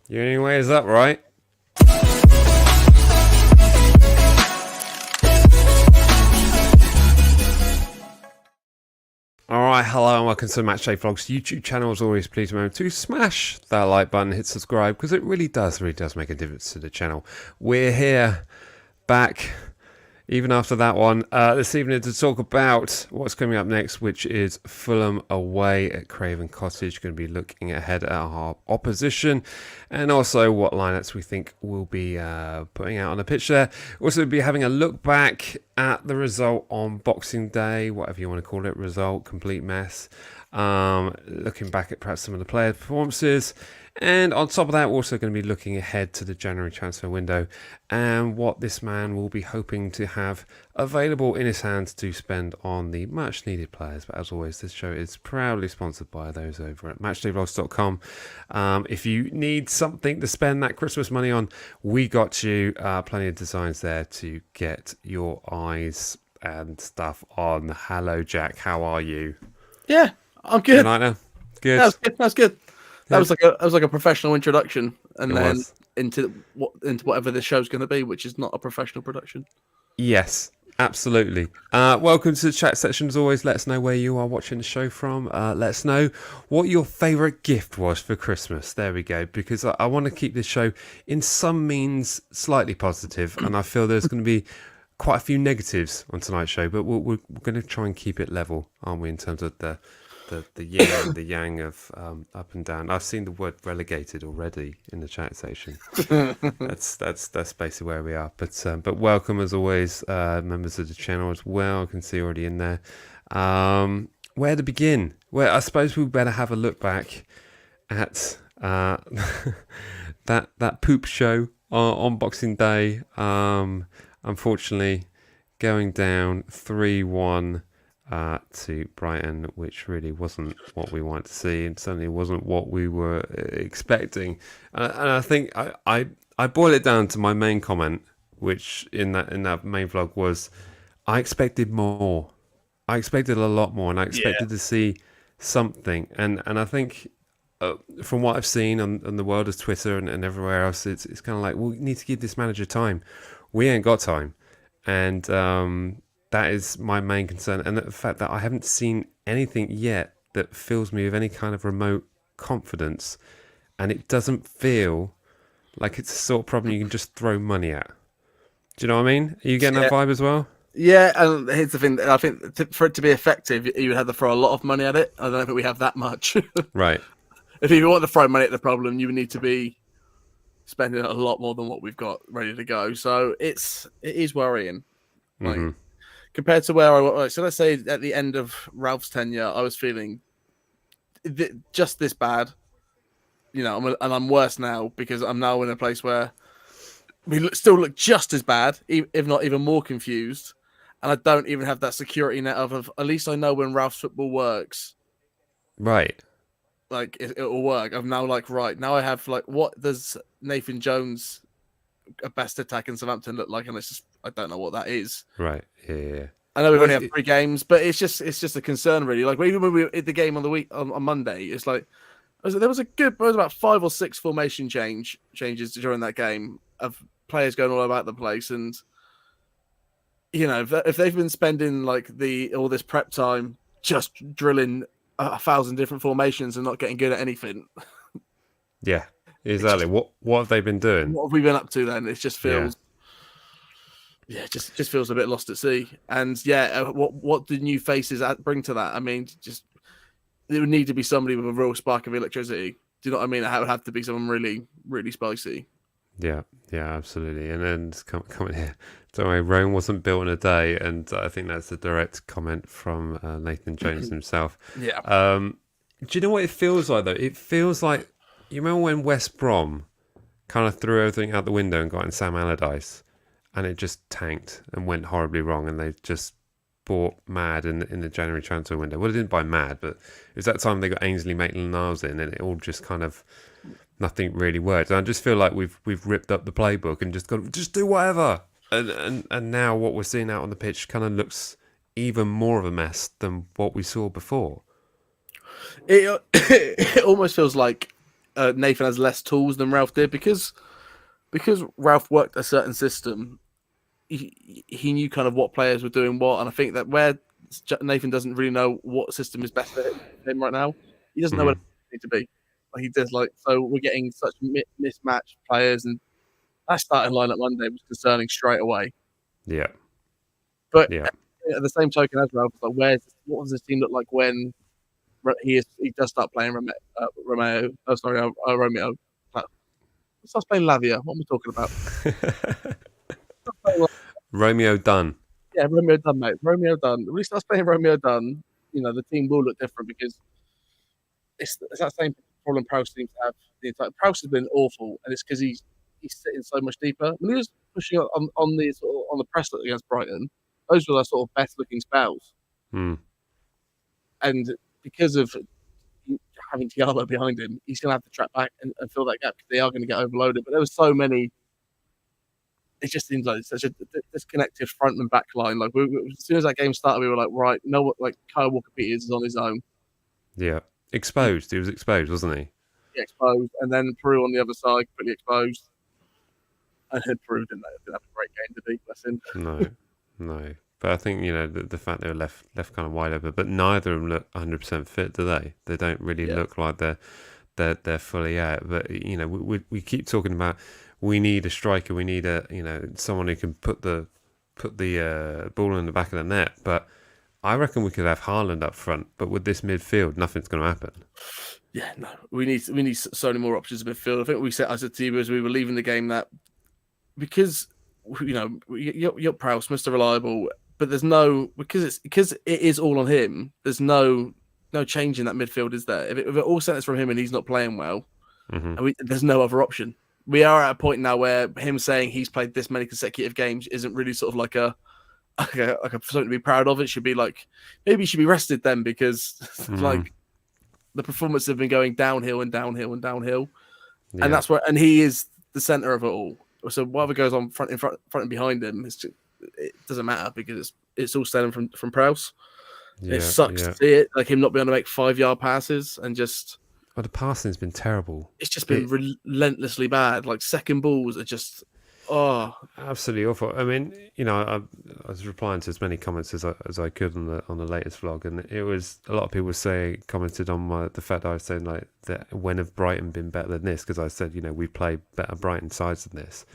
You anyway, is that right? Alright, hello and welcome to the Matchday Vlogs YouTube channel. As always, please remember to smash that like button, hit subscribe, because it really does make a difference to the channel. We're here, back, even after that one, this evening to talk about what's coming up next, which is Fulham away at Craven Cottage. Going to be looking ahead at our opposition and also what lineups we think we'll be putting out on the pitch there. Also be having a look back at the result on Boxing Day, whatever you want to call it, result, complete mess. Looking back at perhaps some of the player performances. And on top of that, we're also going to be looking ahead to the January transfer window and what this man will be hoping to have available in his hands to spend on the much needed players. But as always, this show is proudly sponsored by those over at matchdayvlogs.com. If you need something to spend that Christmas money on, we got you. Plenty of designs there to get your eyes and stuff on. Hello, Jack. How are you? Yeah, I'm good. Good night now. Good. That's good. That was like a professional introduction, and then into whatever this show's going to be, which is not a professional production. Yes, absolutely. Welcome to the chat section. As always, let us know where you are watching the show from. Let us know what your favourite gift was for Christmas. There we go. Because I want to keep this show in some means slightly positive, and I feel there's going to be quite a few negatives on tonight's show, but we're going to try and keep it level, aren't we, in terms of the yin and the yang of up and down. I've seen the word relegated already in the chat section. That's basically where we are. But welcome as always, members of the channel as well. I can see already in there. Where to begin? Well, I suppose we better have a look back at that poop show on Boxing Day. Unfortunately, going down 3-1. To Brighton, which really wasn't what we wanted to see, and certainly wasn't what we were expecting. And I think I boil it down to my main comment, which in that main vlog was, I expected more. I expected a lot more, and I expected to see something. And I think from what I've seen on the world of Twitter and everywhere else, it's kind of like, we need to give this manager time. We ain't got time, and that is my main concern, and the fact that I haven't seen anything yet that fills me with any kind of remote confidence, and it doesn't feel like it's the sort of problem you can just throw money at. Do you know what I mean? Are you getting that vibe as well? Yeah, and here's the thing. I think for it to be effective, you would have to throw a lot of money at it. I don't think we have that much. Right. If you want to throw money at the problem, you would need to be spending a lot more than what we've got ready to go. So it is worrying. Like, compared to where I was, so let's say at the end of Ralph's tenure, I was feeling just this bad, and I'm worse now because I'm now in a place where we still look just as bad, if not even more confused, and I don't even have that security net of at least I know when Ralph's football works. Right. Like it will work. I'm now like, right, now I have like, what does Nathan Jones, a best attack in Southampton, look like? And it's just, I don't know what that is. Right. Yeah. I know we've only had 3 games, but it's just a concern, really. Like even when we were at the game on the week on Monday, it's like there was about 5 or 6 formation changes during that game of players going all about the place, and if they've been spending like all this prep time just drilling 1,000 different formations and not getting good at anything. Yeah, exactly. What have they been doing? What have we been up to then? It just feels. Yeah, just feels a bit lost at sea. And what do new faces bring to that? I mean, it would need to be somebody with a real spark of electricity. Do you know what I mean? It would have to be someone really, really spicy. Yeah, absolutely. And then comment here. Don't worry, Rome wasn't built in a day, and I think that's a direct comment from Nathan Jones himself. Yeah. Do you know what it feels like though? It feels like, you remember when West Brom kind of threw everything out the window and got in Sam Allardyce? And it just tanked and went horribly wrong, and they just bought Mad in the January transfer window. Well, they didn't buy Mad, but it was that time they got Ainsley Maitland-Niles in, and it all just kind of, nothing really worked. And I just feel like we've ripped up the playbook and just do whatever. And now what we're seeing out on the pitch kind of looks even more of a mess than what we saw before. It almost feels like Nathan has less tools than Ralph did because Ralph worked a certain system. He knew kind of what players were doing what, and I think that where Nathan doesn't really know what system is best for him right now, he doesn't know where it needs to be. Like he does, so we're getting such mismatched players, and that starting lineup Monday was concerning straight away. Yeah, but yeah. At the same token as well, like what does this team look like when he does start playing Romeo? Oh, sorry, Romeo. Starts playing Lavia. What am I talking about? Romeo Dunn. Yeah, Romeo Dunn, mate. Romeo Dunn. When he starts playing Romeo Dunn, the team will look different because it's that same problem Prowse seems to have. Prowse has been awful, and it's because he's sitting so much deeper. When he was pushing on the press against Brighton, those were the sort of best looking spells. And because of having Thiago behind him, he's going to have to track back and fill that gap because they are going to get overloaded. But there were so many. It just seems like such a disconnected front and back line. Like as soon as that game started, we were like, right, no, what like Kyle Walker-Peters is on his own. Yeah, exposed. He was exposed, wasn't he? Yeah, exposed, and then Peru on the other side, completely exposed. And Peru didn't have a great game to beat. Bless him. No. But I think the fact they were left kind of wide open, but neither of them look 100% fit, do they? They don't really look like they're fully out. But we keep talking about we need a striker, we need someone who can put the ball in the back of the net. But I reckon we could have Haaland up front, but with this midfield, nothing's going to happen. Yeah, no, we need so many more options in midfield. I think I said to you as we were leaving the game that because you're Prowse, Mr. Reliable, but there's no because it is all on him. There's no change in that midfield, is there? If it all centers from him and he's not playing well, there's no other option. We are at a point now where him saying he's played this many consecutive games isn't really sort of like a something to be proud of. It should be like maybe he should be rested then because like the performances have been going downhill and downhill and downhill, and that's where he is the center of it all. So whatever goes on front and behind him, it doesn't matter because it's all stemming from Prowse. It sucks to see it, like him not being able to make 5-yard passes and just. Well, the passing's been terrible. It's just been relentlessly bad. Like second balls are just. Oh, absolutely awful. I mean, I was replying to as many comments as I could on the latest vlog, and it was a lot of people commented on the fact that I was saying like that when have Brighton been better than this? Because I said we play better Brighton sides than this.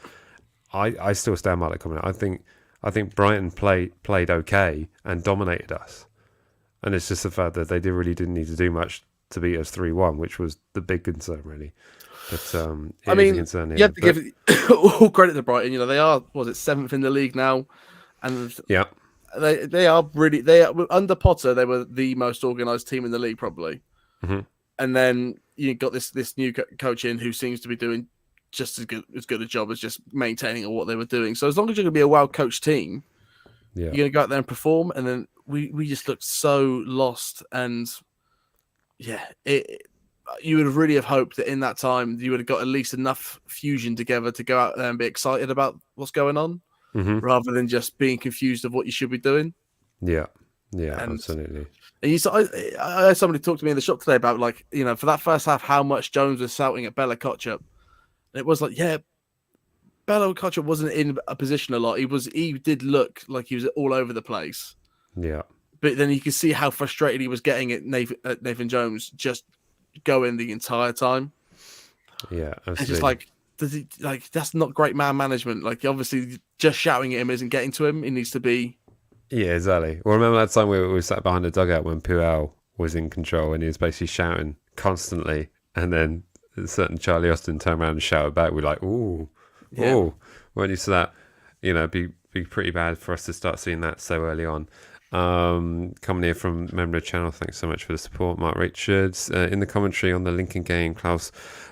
I still stand by that comment. I think Brighton played okay and dominated us, and it's just the fact that they really didn't need to do much to beat us 3-1, which was the big concern really. But I mean, you have to give all credit to Brighton. They are 7th in the league now, and they are under Potter. They were the most organised team in the league probably, and then you got this new coach in who seems to be doing just as good a job as just maintaining what they were doing. So as long as you're going to be a well coached team, you're going to go out there and perform. And then we just looked so lost, and you would have really have hoped that in that time you would have got at least enough fusion together to go out there and be excited about what's going on, rather than just being confused of what you should be doing. Yeah, absolutely. And I heard somebody talk to me in the shop today about for that first half how much Jones was shouting at Bella Kotchup. And it was like, Bella Kotchup wasn't in a position a lot. He did look like he was all over the place. Yeah, but then you could see how frustrated he was getting at Nathan Jones just going the entire time. Yeah, absolutely. It's just that's not great man management. Like obviously just shouting at him isn't getting to him. He needs to be. Yeah, exactly. Well, remember that time we sat behind the dugout when Puel was in control and he was basically shouting constantly, and then a certain Charlie Austin turned around and shouted back. We're like, ooh, weren't used to that. Be pretty bad for us to start seeing that so early on. Coming here from member of the channel, thanks so much for the support, Mark Richards. In the commentary on the Lincoln game, Klaus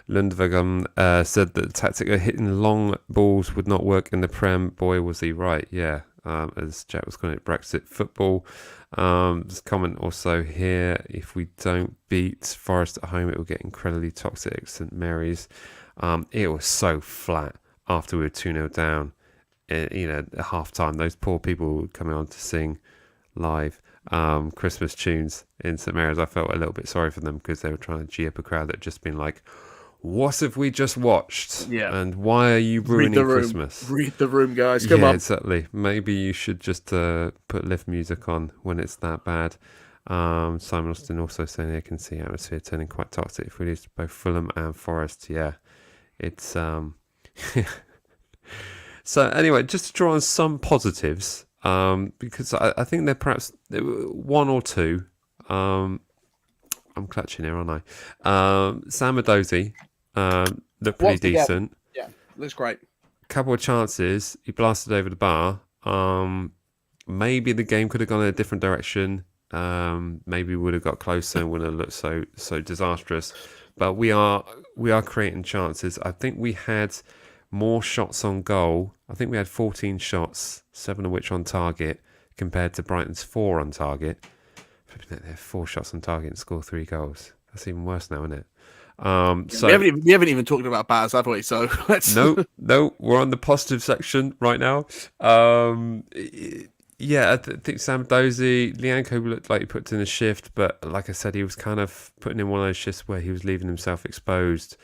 Lundvegum said that the tactic of hitting long balls would not work in the Prem. Boy, was he right. Yeah, as Jack was calling it, Brexit football. There's a comment also here: if we don't beat Forest at home, it will get incredibly toxic at St Mary's. It was so flat after we were 2-0 down. At half time, those poor people coming on to sing live Christmas tunes in St Mary's. I felt a little bit sorry for them because they were trying to G up a crowd that had just been like what have we just watched? Yeah. And why are you Read the ruining room. Christmas? Read the room, guys. Come Yeah, on. exactly. Maybe you should just put live music on when it's that bad. Simon Austin also saying I can see atmosphere turning quite toxic if we lose to both Fulham and Forest. Yeah, it's So anyway, just to draw on some positives, because I think they're perhaps one or two. I'm clutching here, aren't I? Sam Adozi looked pretty Once again, decent. yeah, looks great. Couple of chances, he blasted over the bar. Maybe the game could have gone in a different direction. Maybe we would have got closer and wouldn't have looked so disastrous. But we are creating chances. I think we had more shots on goal. I think we had 14 shots, 7 of which on target, compared to Brighton's 4 on target. They have 4 shots on target and score 3 goals. That's even worse now, isn't it? So we haven't even talked about Baz, have we? So let's no, we're on the positive section right now. Yeah, I think Sam Dozy, Lianco looked like he put in a shift, but like I said, he was kind of putting in one of those shifts where he was leaving himself exposed.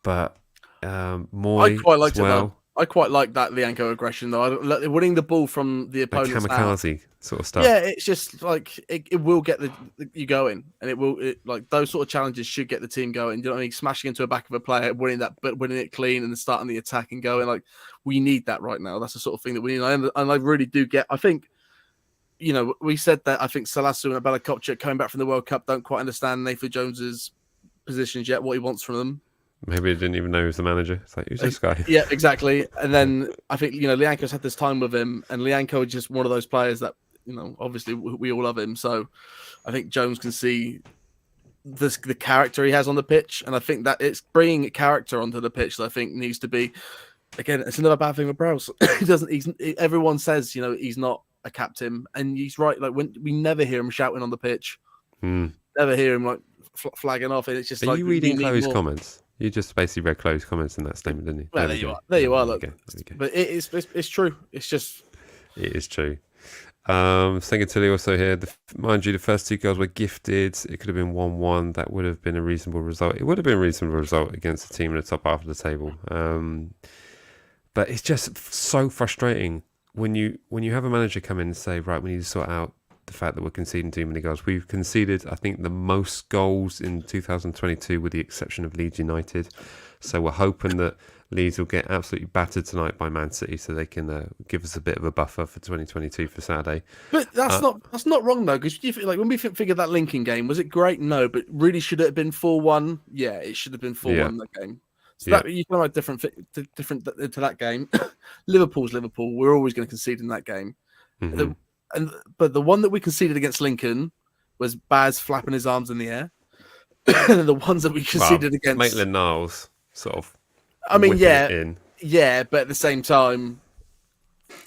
But Moy I quite liked as well, it though. I quite like that Lianco aggression though. Winning the ball from the like opponent's kamikaze sort of stuff. Yeah, it's just like it will get you going, and like those sort of challenges should get the team going. You know what I mean? Smashing into a back of a player, winning that, but winning it clean, and then starting the attack and going. Like we need that right now. That's the sort of thing that we need, and I really do get. I think, we said that. I think Salasu and Abela Kopchak coming back from the World Cup don't quite understand Nathan Jones's positions yet, what he wants from them. Maybe he didn't even know he was the manager. It's like, who's this guy? Yeah, exactly. And then I think Lianco's had this time with him, and Lianco is just one of those players that. Obviously we all love him. So I think Jones can see the character he has on the pitch. And I think that it's bringing character onto the pitch that I think needs to be, again, it's another bad thing with Browse. Everyone says, he's not a captain, and he's right. Like when we never hear him shouting on the pitch, never hear him like flagging off. And it's just Are you reading Chloe's comments? You just basically read Chloe's comments in that statement, didn't you? Well, there you are. There you are. Look. But it's true. It's just. It is true. Sengatili also here. Mind you, the first 2 goals were gifted. It could have been 1-1. That would have been a reasonable result. It would have been a reasonable result against a team in the top half of the table. But it's just so frustrating when you have a manager come in and say, right, we need to sort out the fact that we're conceding too many goals. We've conceded, I think, the most goals in 2022 with the exception of Leeds United. So we're hoping that Leeds will get absolutely battered tonight by Man City, so they can give us a bit of a buffer for 2022 for Saturday. But that's not wrong though, because like when we figured that Lincoln game, was it great? No, but really should it have been 4-1? Yeah, it should have been 4-1 that game. So that you can like different to that game. Liverpool's Liverpool. We're always going to concede in that game. Mm-hmm. But the one that we conceded against Lincoln was Baz flapping his arms in the air. And the ones that we conceded against Maitland-Niles sort of. I mean, yeah, but at the same time,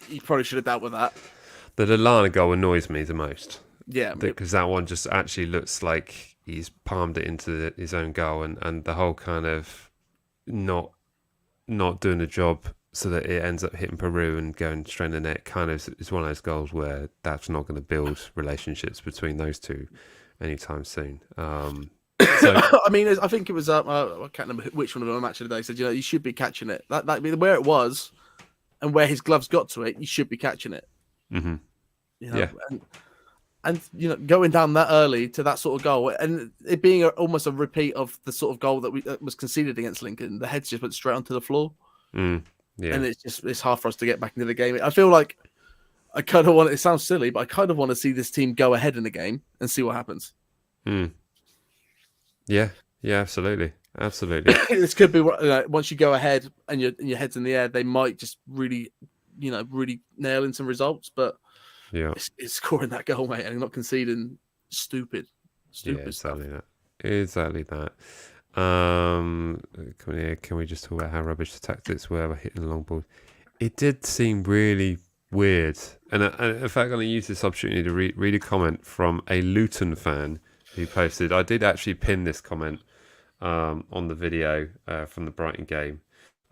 you probably should have dealt with that. The Lallana goal annoys me the most. Yeah, because that one just actually looks like he's palmed it into his own goal, and the whole kind of not doing the job so that it ends up hitting Peru and going straight in the net. Kind of, it's one of those goals where that's not going to build relationships between those two anytime soon. So, I mean, I think it was I can't remember which one of them actually. They said, you should be catching it. That where it was, and where his gloves got to it, you should be catching it. Mm-hmm. Yeah, and going down that early to that sort of goal, and it being almost a repeat of the sort of goal that was conceded against Lincoln. The heads just went straight onto the floor. Yeah, and it's hard for us to get back into the game. I feel like I kind of want. It sounds silly, but I kind of want to see this team go ahead in the game and see what happens. Yeah, absolutely. This could be once you go ahead and your head's in the air, they might just really nail in some results. But it's scoring that goal, mate, and not conceding. Stupid. Yeah, exactly that. Can we just talk about how rubbish the tactics were by hitting the long ball? It did seem really weird, and in fact, I'm going to use this opportunity to read a comment from a Luton fan who posted. I did actually pin this comment on the video from the Brighton game.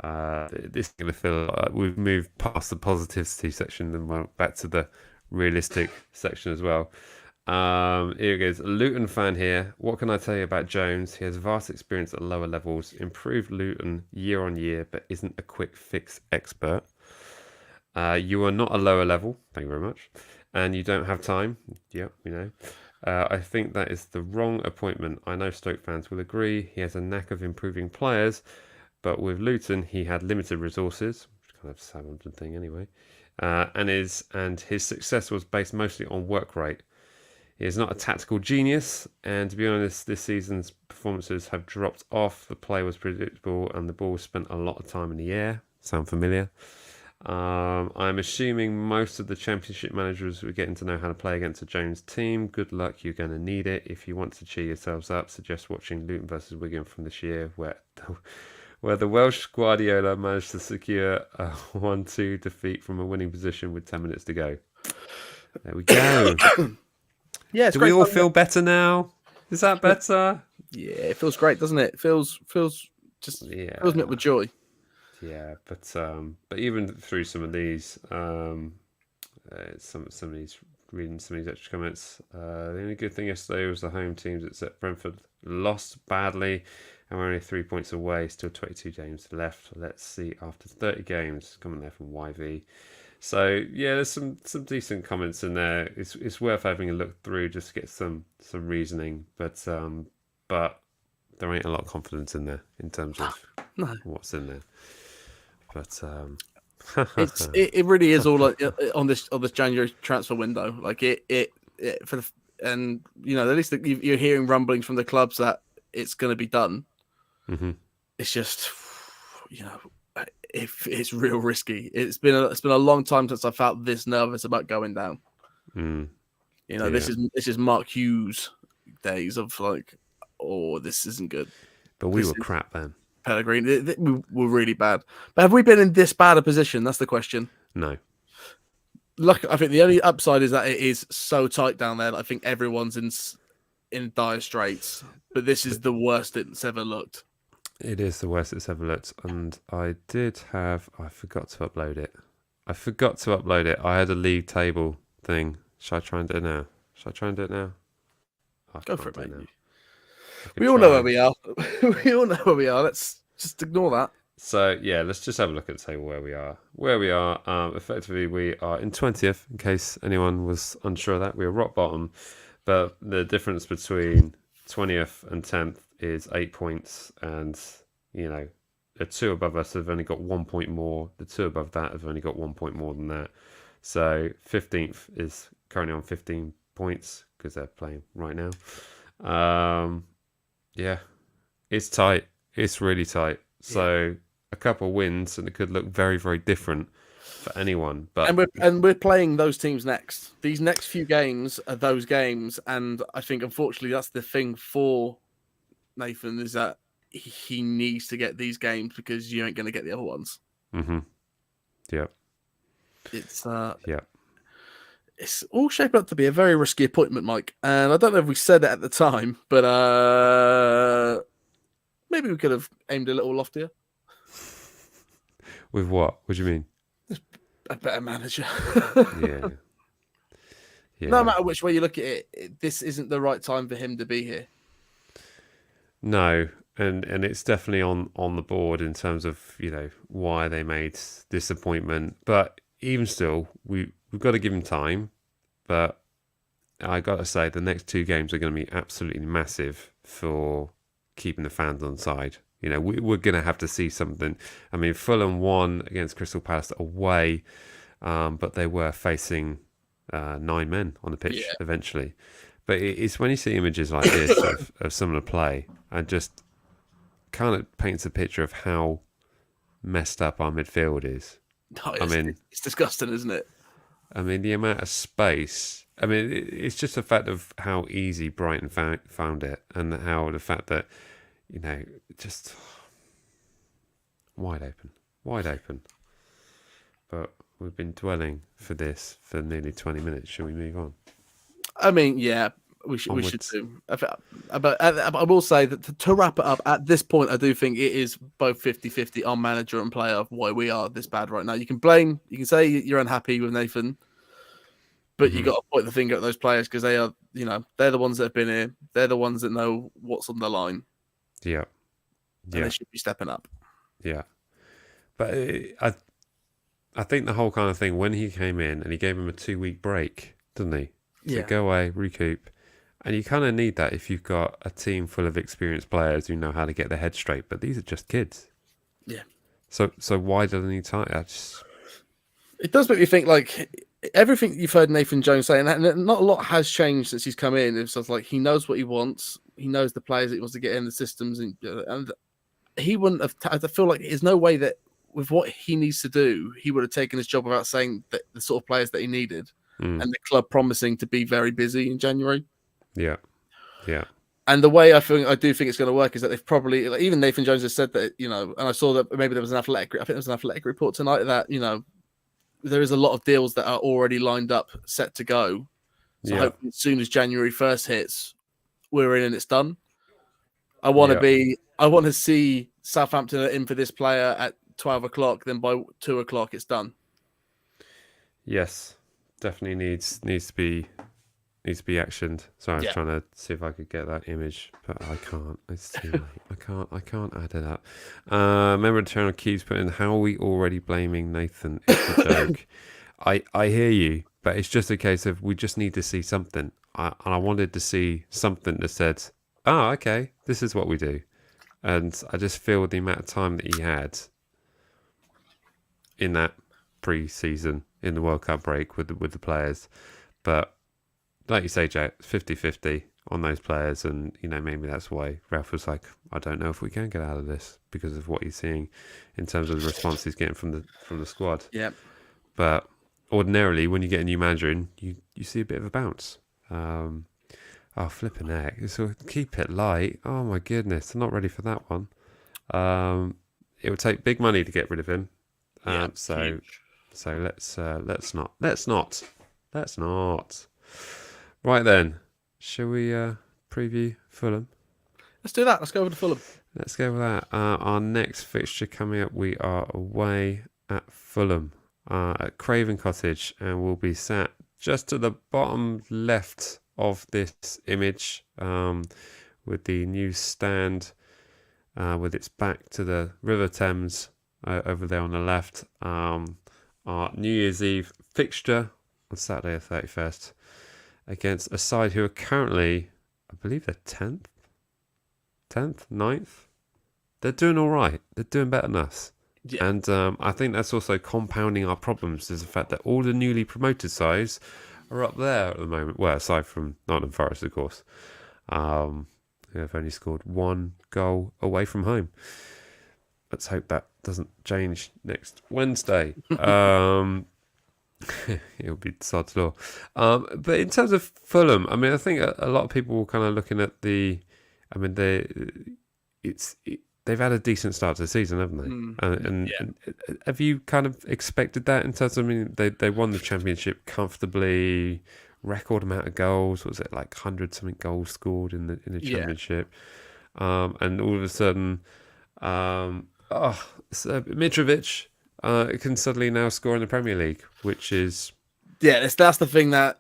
This is going to feel like we've moved past the positivity section and back to the realistic section as well. Here goes. A Luton fan here. What can I tell you about Jones? He has vast experience at lower levels, improved Luton year on year, but isn't a quick fix expert. You are not a lower level. Thank you very much. And you don't have time. Yep, we know. I think that is the wrong appointment. I know Stoke fans will agree. He has a knack of improving players, but with Luton, he had limited resources, which is kind of a Southampton thing anyway. And his success was based mostly on work rate. He is not a tactical genius, and to be honest, this season's performances have dropped off. The play was predictable, and the ball spent a lot of time in the air. Sound familiar? I'm assuming most of the Championship managers are getting to know how to play against a Jones team. Good luck, you're going to need it. If you want to cheer yourselves up, suggest watching Luton versus Wigan from this year, where the Welsh Guardiola managed to secure a 1-2 defeat from a winning position with 10 minutes to go. There we go. Yeah, do we all feel better now? Is that better? Yeah, it feels great, doesn't it? It feels me up with joy. Yeah, but even through some of these, some of these reading some of these extra comments, the only good thing yesterday was the home teams except Brentford lost badly, and we're only 3 points away. Still 22 games left. Let's see after 30 games. Coming there from YV. So yeah, there's some decent comments in there. It's worth having a look through just to get some reasoning, but there ain't a lot of confidence in there in terms of what's in there. But it really is all like, on this January transfer window. Like and you know, at least you're hearing rumblings from the clubs that it's going to be done. Mm-hmm. It's just, you know, it's real risky. It's been a long time since I felt this nervous about going down. You know, this is Mark Hughes days of like, oh, this isn't good. But we were crap then. Pellegrini, we were really bad. But have we been in this bad a position? That's the question. No. Look, I think the only upside is that it is so tight down there that I think everyone's in dire straits. But this is the worst it's ever looked. It is the worst it's ever looked. And I forgot to upload it. I had a league table thing. Should I try and do it now? Go for it, mate. We all know where we are. We all know where we are. Let's just ignore that. So, yeah, let's just have a look at the table where we are. Effectively, we are in 20th, in case anyone was unsure of that. We are rock bottom. But the difference between 20th and 10th is 8 points. And, you know, the two above us have only got 1 point more. The two above that have only got 1 point more than that. So, 15th is currently on 15 points because they're playing right now. Yeah, it's tight. It's really tight. So a couple of wins and it could look very, very different for anyone. But we're playing those teams next. These next few games are those games, and I think unfortunately that's the thing for Nathan is that he needs to get these games because you ain't going to get the other ones. Mm-hmm. Yeah. It's all shaping up to be a very risky appointment, Mike. And I don't know if we said it at the time, but maybe we could have aimed a little loftier. With what? What do you mean? A better manager. Yeah. No matter which way you look at it, this isn't the right time for him to be here. No, and it's definitely on the board in terms of, you know, why they made this appointment. But even still, we've got to give him time. But I got to say, the next two games are going to be absolutely massive for keeping the fans on side. You know, we're going to have to see something. I mean, Fulham won against Crystal Palace away, but they were facing 9 men on the pitch eventually. But it's when you see images like this of some of the play, and just kind of paints a picture of how messed up our midfield is. No, it's disgusting, isn't it? I mean, the amount of space. I mean, it's just a fact of how easy Brighton found it, and how the fact that, you know, just wide open. But we've been dwelling for this for nearly 20 minutes. Shall we move on? I mean, yeah, we should do. But I will say that to wrap it up, at this point, I do think it is both 50-50 on manager and player of why we are this bad right now. You can say you're unhappy with Nathan, But you got to point the finger at those players because they are, they're the ones that have been here. They're the ones that know what's on the line. Yeah. And they should be stepping up. Yeah. But I think the whole kind of thing, when he came in and he gave him a 2-week break, didn't he? Yeah. To go away, recoup. And you kind of need that if you've got a team full of experienced players who know how to get their head straight. But these are just kids. Yeah. So why doesn't he time? It does make me think, like, everything you've heard Nathan Jones saying, and not a lot has changed since he's come in. It's just like he knows what he wants. He knows the players that he wants to get in the systems. And he wouldn't have... I feel like there's no way that with what he needs to do, he would have taken his job without saying that the sort of players that he needed. And the club promising to be very busy in January. Yeah. And the way I do think it's going to work is that they've probably, like, even Nathan Jones has said that, and I saw that maybe there was an athletic, I think there was an athletic report tonight that, there is a lot of deals that are already lined up, set to go. So hopefully as soon as January 1st hits, we're in and it's done. I want to see Southampton in for this player at 12 o'clock, then by 2 o'clock it's done. Yes. Definitely needs to be actioned. Sorry, I was trying to see if I could get that image, but I can't. It's too late. I can't add to that. Member of the channel keeps putting, "How are we already blaming Nathan?" It's a joke. I hear you, but it's just a case of we just need to see something. And I wanted to see something that said, "Oh, okay, this is what we do." And I just feel the amount of time that he had in that pre-season in the World Cup break with the players, but like you say, Jack, 50-50 on those players, and maybe that's why Ralph was like, I don't know if we can get out of this because of what he's seeing in terms of the response he's getting from the squad. Yeah. But ordinarily, when you get a new manager in, you see a bit of a bounce. Flipping heck! So keep it light. Oh my goodness, I'm not ready for that one. It would take big money to get rid of him. So let's not. Right then, shall we preview Fulham? Let's do that. Let's go over to Fulham. Let's go with that. Our next fixture coming up, we are away at Fulham at Craven Cottage, and we'll be sat just to the bottom left of this image with the new stand with its back to the River Thames over there on the left. Our New Year's Eve fixture on Saturday the 31st against a side who are currently, I believe they're 10th, 9th. They're doing all right. They're doing better than us. Yeah. And I think that's also compounding our problems, is the fact that all the newly promoted sides are up there at the moment. Well, aside from Nottingham Forest, of course, who have only scored 1 goal away from home. Let's hope that doesn't change next Wednesday. It'll be sod's law. But in terms of Fulham, I mean, I think a lot of people were kind of looking at they've had a decent start to the season, haven't they? And have you kind of expected that in terms of, I mean, they won the championship comfortably, record amount of goals. What was it, like 100-something goals scored in the championship? And all of a sudden, Mitrovic can suddenly now score in the Premier League, which is that's the thing that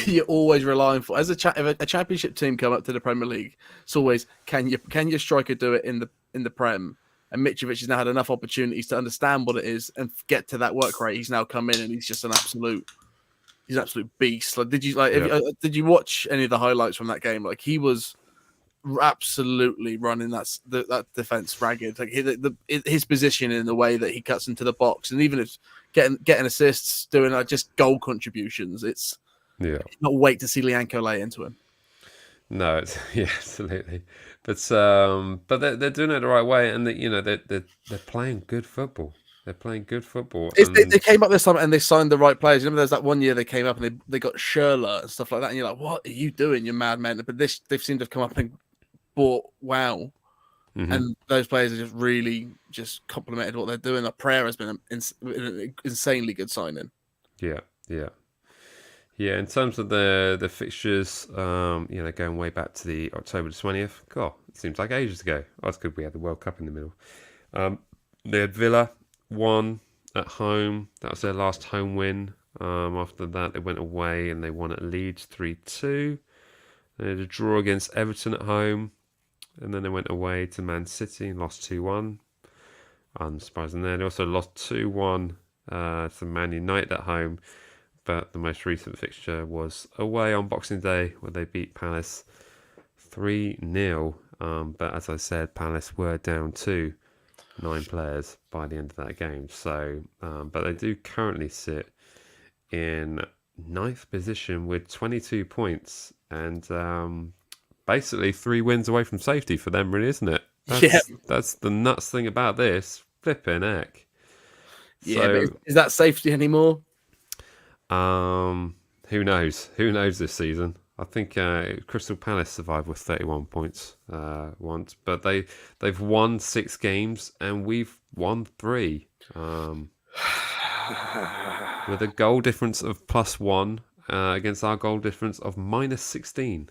you're always relying for. As if a championship team come up to the Premier League, it's always can your striker do it in the Prem? And Mitrovic has now had enough opportunities to understand what it is and get to that work rate. He's now come in and he's just an absolute beast. Like, did you watch any of the highlights from that game? Like, he was absolutely running that defense ragged. Like his position in the way that he cuts into the box, and even if getting assists, doing just goal contributions, it's not wait to see Lianco lay into him. No, absolutely. But they're doing it the right way, and they're playing good football. They're playing good football. They came up this time and they signed the right players. You remember there's that one year they came up and they got Schürrle and stuff like that, and you're like, what are you doing, you madman? But they've seemed to have come up and bought wow. And those players have just really just complemented what they're doing. Like, Prayer has been an insanely good signing. Yeah. In terms of the fixtures, going way back to the October the 20th. God, it seems like ages ago. Oh, that's good. We had the World Cup in the middle. They had Villa 1 at home. That was their last home win. After that, they went away and they won at Leeds 3-2. They had a draw against Everton at home, and then they went away to Man City and lost 2-1. Unsurprising there. They also lost 2-1 to Man United at home, but the most recent fixture was away on Boxing Day where they beat Palace 3-0. But as I said, Palace were down to 9 players by the end of that game. So, but they do currently sit in 9th position with 22 points and basically 3 wins away from safety for them, really, isn't it? That's the nuts thing about this. Flipping heck. Yeah, so, but is that safety anymore? Who knows? Who knows this season? I think Crystal Palace survived with 31 points once, but they've won 6 games and we've won 3. With a goal difference of +1 against our goal difference of -16.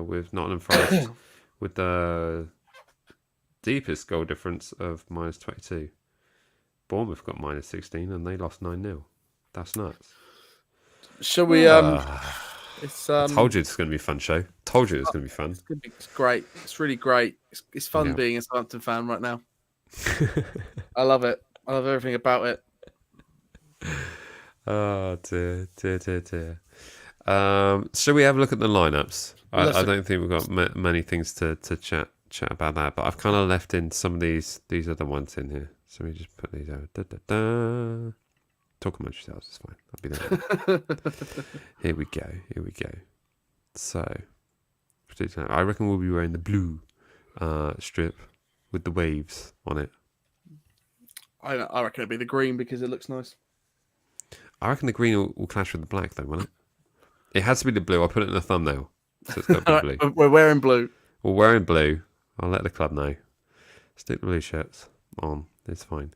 With Nottingham Forest with the deepest goal difference of -22. Bournemouth got -16 and they lost 9-0. That's nuts. Shall we? It's. I told you it's going to be a fun show. Told you it's going to be fun. It's great. It's really great. It's fun being a Southampton fan right now. I love it. I love everything about it. Oh dear. Shall we have a look at the lineups? I don't think we've got many things to chat about that, but I've kind of left in some of these other ones in here. So we just put these out. Talk amongst yourselves, it's fine. I'll be there. Here we go. So, I reckon we'll be wearing the blue strip with the waves on it. I reckon it'll be the green because it looks nice. I reckon the green will clash with the black, though, won't it? It has to be the blue. I'll put it in the thumbnail. So it's got to be blue. We're wearing blue. We're wearing blue. I'll let the club know. Stick the blue shirts on. It's fine.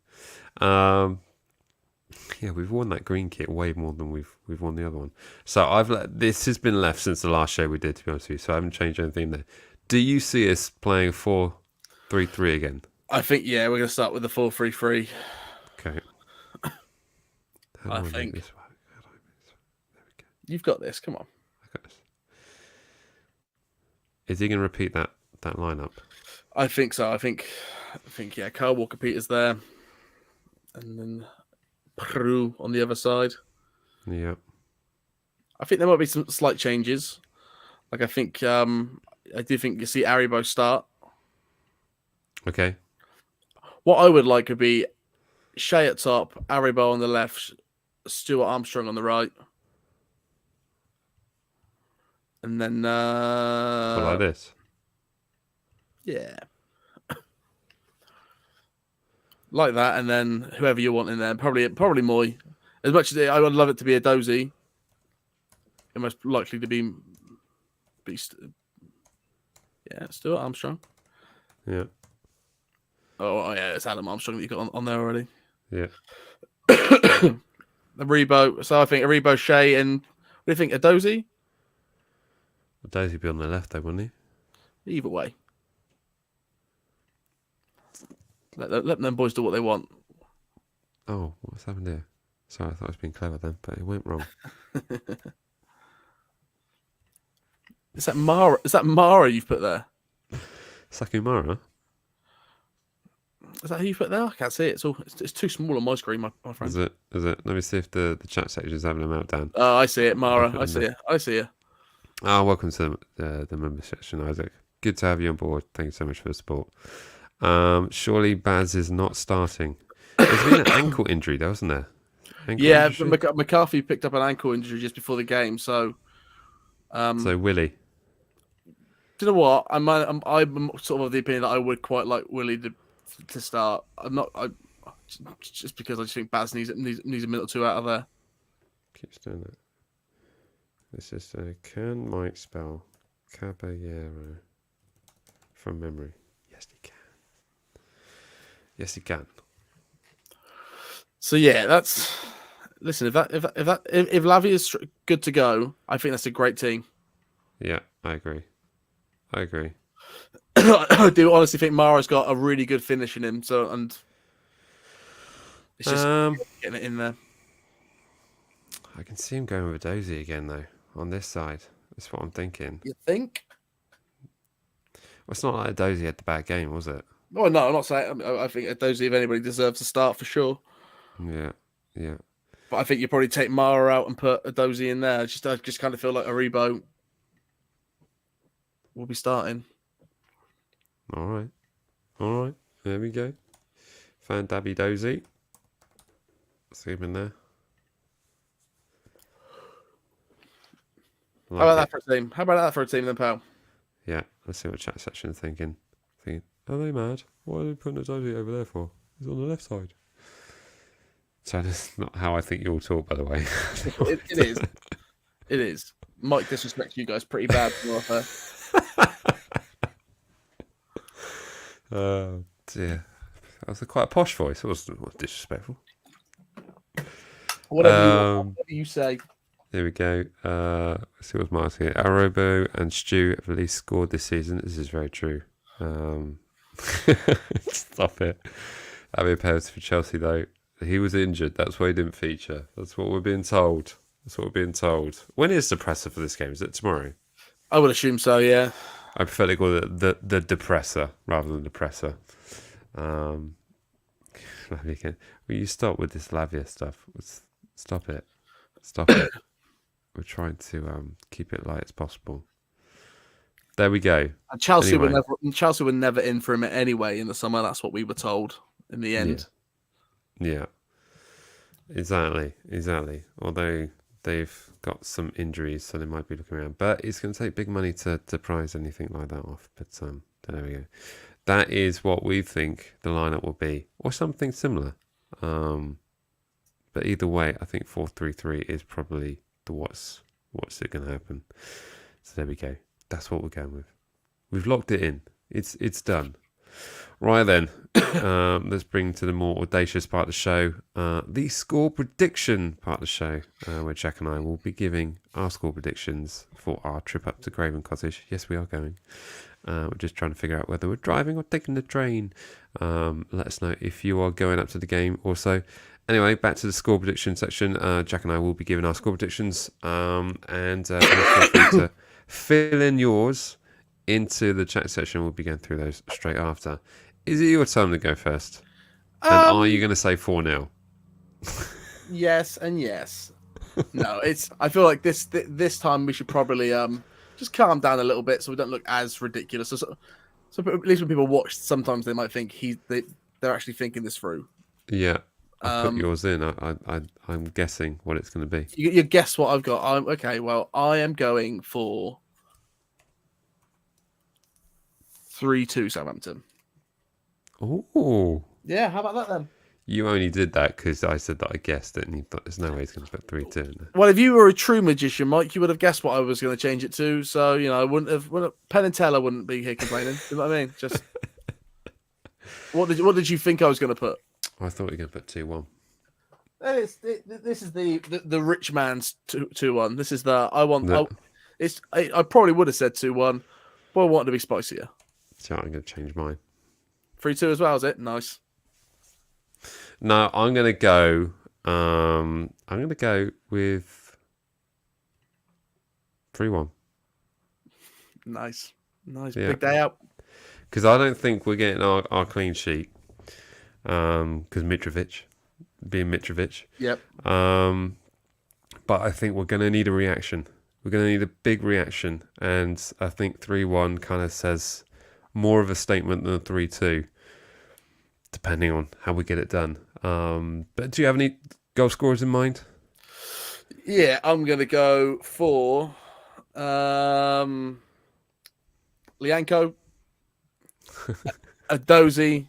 Yeah, we've worn that green kit way more than we've worn the other one. So this has been left since the last show we did, to be honest with you. So I haven't changed anything there. Do you see us playing 4-3-3 again? I think we're going to start with the 4-3-3. Okay. I think you've got this. Come on. I got this. Is he going to repeat that lineup? I think so. I think Kyle Walker-Peters there, and then Peru on the other side. Yeah. I think there might be some slight changes. Like I think I do think you see Aribo start. Okay. What I would like would be Shea at top, Aribo on the left, Stuart Armstrong on the right. And then like this. Yeah. Like that, and then whoever you want in there, probably Moy. As much as I would love it to be a Dozy, it most likely to be Stuart Armstrong. Yeah. Oh yeah, it's Adam Armstrong that you got on there already. Yeah. Aribo. So I think Aribo, Shea, and what do you think? A Dozy? A Dozy would be on the left, though, wouldn't he? Either way. Let them boys do what they want. Oh, what's happened here? Sorry, I thought I was being clever then, but it went wrong. Is that Mara? Is that Mara you've put there? Sakumara? Is that who you put there? I can't see it. It's too small on my screen, my friend. Is it? Let me see if the chat section is having a meltdown. Oh, I see it, Mara. I see it. Welcome to the member section, Isaac. Good to have you on board. Thank you so much for the support. Surely Baz is not starting. There's been an ankle injury, though, isn't there? McCarthy picked up an ankle injury just before the game, so. So Willie. Do you know what? I'm sort of of the opinion that I would quite like Willie to start. Just because I just think Baz needs a minute or two out of there. Keeps doing that. This is can Mike spell Caballero from memory? Yes, he can. Yes, he can. So yeah, listen. If Lavy is good to go, I think that's a great team. Yeah, I agree. I do honestly think Mara's got a really good finish in him. So and it's just getting it in there. I can see him going with a Dozy again, though, on this side. That's what I'm thinking. You think? Well, it's not like a Dozy had the bad game, was it? Oh no, I'm not saying. I think Dozy, if anybody, deserves to start for sure. Yeah, yeah. But I think you probably take Mara out and put a Dozy in there. I just kind of feel like Aribo will be starting. All right. There we go. Fan Dabby Dozy. See him in there. How about that for a team? How about that for a team then, pal? Yeah, let's see what chat section is thinking. Are they mad? Why are they putting a Dozy over there for? He's on the left side. So that's not how I think you all talk, by the way. It is. It is. Mike disrespects you guys pretty bad. Oh, dear. That was quite a posh voice. It wasn't disrespectful. Whatever you say. There we go. Let's see what's Martin here. Arobo and Stu have at least scored this season. This is very true. Stop it. That'd be a penalty for Chelsea, though. He was injured. That's why he didn't feature. That's what we're being told. When is the presser for this game? Is it tomorrow? I would assume so, yeah. I prefer to call it the depressor rather than the presser. Will you stop with this Lavia stuff? Stop it. We're trying to keep it light as possible. There we go. And Chelsea were never in for him anyway in the summer. That's what we were told in the end. Yeah. Exactly. Although they've got some injuries, so they might be looking around. But it's going to take big money to prize anything like that off. But there we go. That is what we think the lineup will be, or something similar. But either way, I think 4-3-3 is probably what's it going to happen. So there we go. That's what we're going with. We've locked it in. It's done. Right then, let's bring to the more audacious part of the show, the score prediction part of the show, where Jack and I will be giving our score predictions for our trip up to Craven Cottage. Yes, we are going. We're just trying to figure out whether we're driving or taking the train. Let us know if you are going up to the game also. Anyway, back to the score prediction section. Jack and I will be giving our score predictions, and feel free to fill in yours into the chat section. We'll be going through those straight after. Is it your time to go first? And are you going to say 4-0? Yes and yes. No, I feel like this time we should probably just calm down a little bit so we don't look as ridiculous. So at least when people watch, sometimes they might think they're actually thinking this through. Yeah. I put yours in. I'm guessing what it's going to be. You guess what I've got. I am going for 3-2 Southampton. Oh. Yeah, how about that then? You only did that because I said that I guessed it, and you thought there's no way he's going to put 3-2 in there. Well, if you were a true magician, Mike, you would have guessed what I was going to change it to. So I Penn and Teller wouldn't be here complaining. You know what I mean? Just what did you think I was going to put? I thought you were going to put 2-1. This is the rich man's 2-1. This is the I probably would have said 2-1, but I wanted to be spicier. So I'm going to change mine. 3-2 as well, is it? Nice. No, I'm going to go. I'm going to go with 3-1. Nice. Yeah. Big day out. Because I don't think we're getting our clean sheet. Because Mitrovic. Yep. But I think we're going to need a reaction. We're going to need a big reaction. And I think 3-1 kind of says more of a statement than 3-2, depending on how we get it done. But do you have any goal scorers in mind? Yeah, I'm going to go for Lianco, Adozie,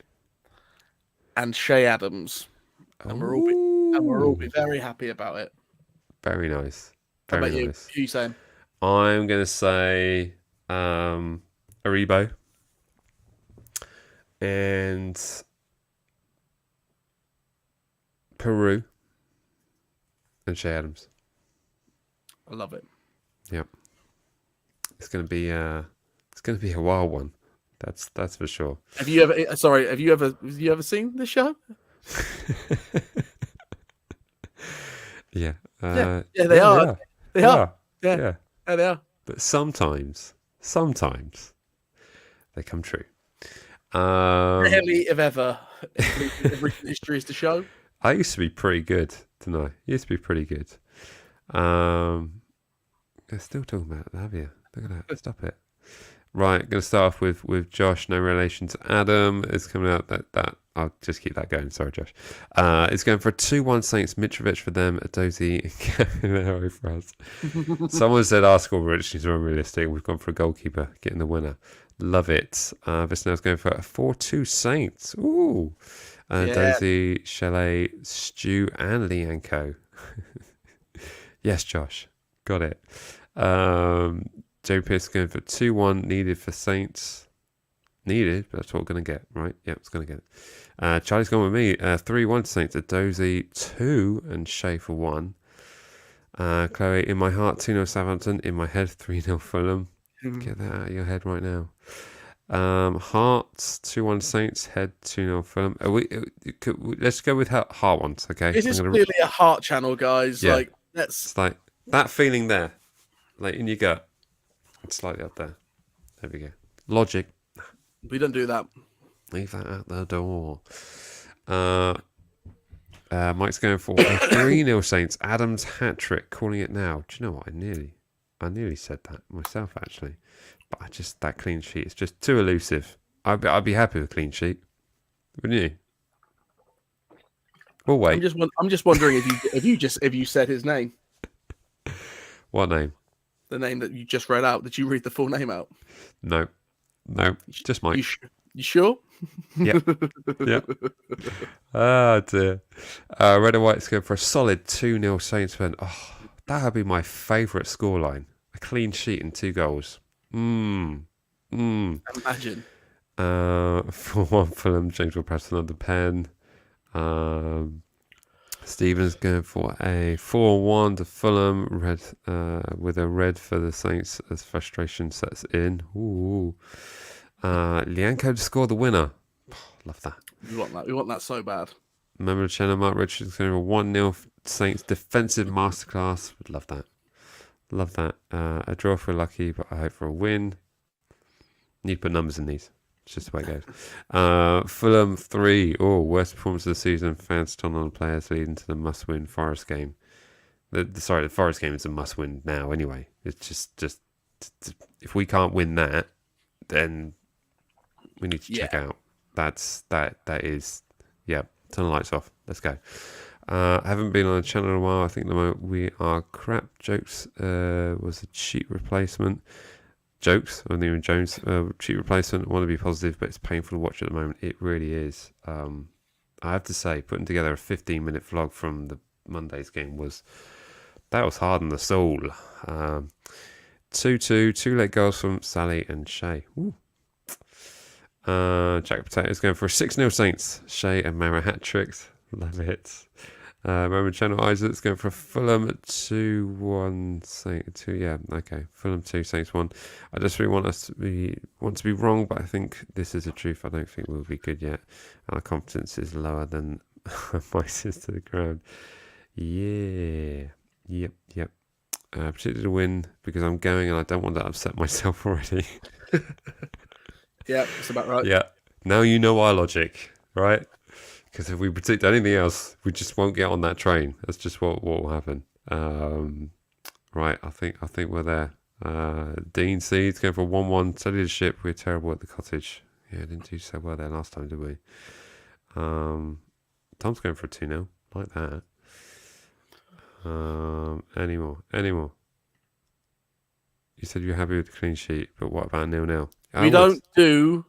and Shea Adams. And we'll all be very happy about it. Very nice. How about you? Who are you saying? I'm going to say Aribo and Peru and Shea Adams. I love it. Yep. It's going to be a wild one. That's for sure. Have you ever seen this show? Yeah. Yeah, they yeah, are. They They are. are. Yeah, Yeah. yeah, they are. But sometimes they come true. Rarely, if ever, if recent history is to show. I used to be pretty good, didn't I? Used to be pretty good. You're still talking about it, have you? Look at that. Stop it. Right, going to start off with Josh. No relation to Adam. It's coming out that I'll just keep that going. Sorry, Josh. It's going for a 2-1 Saints. Mitrovic for them. Dozy for us. Someone said Arsenal originally are unrealistic. We've gone for a goalkeeper getting the winner. Love it. Visnell's going for a 4-2 Saints. Ooh. Dozy, Chalet, Stu, and Lianco. Yes, Josh. Got it. Joe Pierce going for 2-1 needed for Saints. Needed, but that's what we're going to get, right? Yeah, it's going to get it. Charlie's gone with me. 3-1 Saints. Dozy 2 and Shea for 1. Chloe, in my heart, 2-0 Southampton. In my head, 3-0 Fulham. Get that out of your head right now. Hearts, 2-1 Saints. Head, 2-0 Fulham. Let's go with heart ones, okay? This is clearly a heart channel, guys. Yeah. Like, that's... It's like that feeling there, like in your gut. It's slightly up there. There we go. Logic. We don't do that. Leave that at the door. Mike's going for a 3-0 Saints. Adams hat trick. Calling it now. Do you know what? I nearly said that myself actually, but that clean sheet is just too elusive. I'd be happy with a clean sheet, wouldn't you? We'll wait. I'm just wondering if you said his name. What name? The name that you just read out. Did you read the full name out? No, just Mike. You sure? Yep. Ah, dear. Red and White's going for a solid 2-0 Saints win. Oh, that would be my favourite scoreline. A clean sheet and 2 goals. Imagine. 4-1 Fulham. James will press another pen. Stevens going for a 4-1 to Fulham. Red with a red for the Saints as frustration sets in. Ooh. Lianco to score the winner. Love that. We want that so bad. Member Chenna, Mark Richards going for 1-0 Saints defensive masterclass. Would love that. Love that. A draw for lucky, but I hope for a win. Need to put numbers in these. It's just the way it goes. Fulham 3. Oh, worst performance of the season. Fans turn on the players leading to the must-win Forest game. The Forest game is a must-win now anyway. It's just if we can't win that, then we need to check out. That is, turn the lights off. Let's go. I haven't been on the channel in a while. I think the moment we are crap. Jokes was a cheap replacement. Jokes, I even Jones, cheap replacement. I want to be positive, but it's painful to watch at the moment. It really is. I have to say, putting together a 15-minute vlog from the Monday's game was hard on the soul. 2-2, 2 late goals from Sally and Shay. Ooh. Jack Potatoes going for a 6-0 Saints. Shay and Mara hat tricks. Love it. Roman Channel Isaac's going for a Fulham 2-1 Saints 2. Yeah, okay. Fulham 2 Saints 1. I just really want to be wrong, but I think this is the truth. I don't think we'll be good yet. Our confidence is lower than mice to the ground. Yeah. Yep. Particularly to win because I'm going and I don't want to upset myself already. Yeah, that's about right. Yeah. Now you know our logic, right? Because if we predict anything else, we just won't get on that train. That's just what will happen. Right, I think we're there. Dean Seeds going for 1-1. Steady the ship. We're terrible at the cottage. Yeah, didn't do so well there last time, did we? Tom's going for a 2-0. Like that. Any more? You said you're happy with the clean sheet, but what about 0-0? We don't do